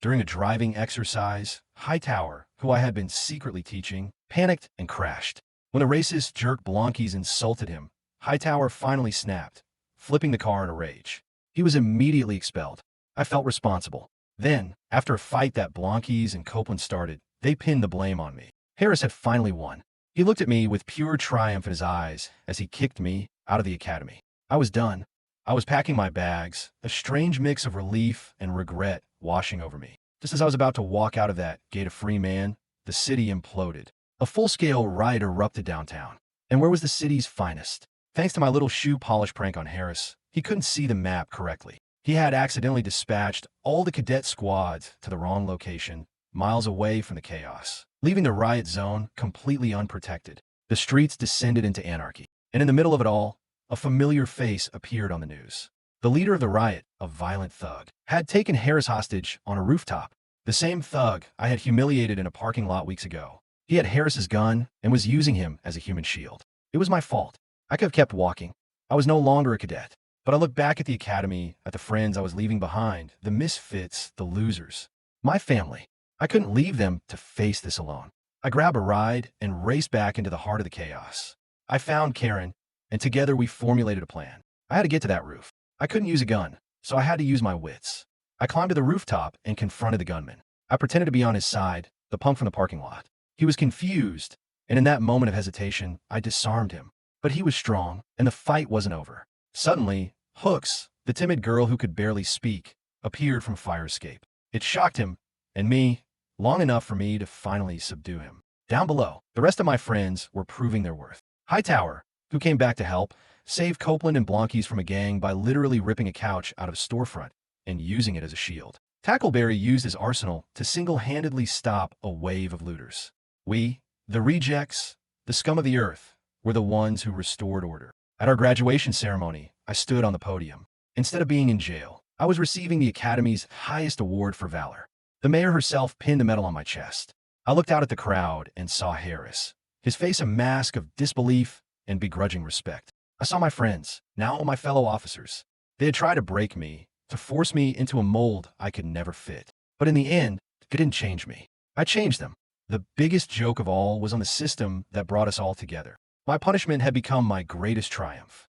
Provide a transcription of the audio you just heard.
During a driving exercise, Hightower, who I had been secretly teaching, panicked and crashed. When the racist jerk Blanques insulted him, Hightower finally snapped, flipping the car in a rage. He was immediately expelled. I felt responsible. Then, after a fight that Blanques and Copeland started, they pinned the blame on me. Harris had finally won. He looked at me with pure triumph in his eyes as he kicked me out of the academy. I was done. I was packing my bags, a strange mix of relief and regret washing over me. Just as I was about to walk out of that gate a free man, the city imploded. A full-scale riot erupted downtown. And where was the city's finest? Thanks to my little shoe polish prank on Harris, he couldn't see the map correctly. He had accidentally dispatched all the cadet squads to the wrong location, miles away from the chaos, leaving the riot zone completely unprotected. The streets descended into anarchy. And in the middle of it all, a familiar face appeared on the news. The leader of the riot, a violent thug, had taken Harris hostage on a rooftop. The same thug I had humiliated in a parking lot weeks ago. He had Harris's gun and was using him as a human shield. It was my fault. I could have kept walking. I was no longer a cadet. But I looked back at the academy, at the friends I was leaving behind, the misfits, the losers. My family. I couldn't leave them to face this alone. I grabbed a ride and raced back into the heart of the chaos. I found Karen, and together we formulated a plan. I had to get to that roof. I couldn't use a gun, so I had to use my wits. I climbed to the rooftop and confronted the gunman. I pretended to be on his side, the punk from the parking lot. He was confused, and in that moment of hesitation, I disarmed him. But he was strong, and the fight wasn't over. Suddenly, Hooks, the timid girl who could barely speak, appeared from fire escape. It shocked him, and me, long enough for me to finally subdue him. Down below, the rest of my friends were proving their worth. Hightower, who came back to help, saved Copeland and Blanques from a gang by literally ripping a couch out of a storefront and using it as a shield. Tackleberry used his arsenal to single-handedly stop a wave of looters. We, the rejects, the scum of the earth, were the ones who restored order. At our graduation ceremony, I stood on the podium. Instead of being in jail, I was receiving the Academy's highest award for valor. The mayor herself pinned a medal on my chest. I looked out at the crowd and saw Harris, his face a mask of disbelief and begrudging respect. I saw my friends, now my fellow officers. They had tried to break me, to force me into a mold I could never fit. But in the end, it didn't change me. I changed them. The biggest joke of all was on the system that brought us all together. My punishment had become my greatest triumph.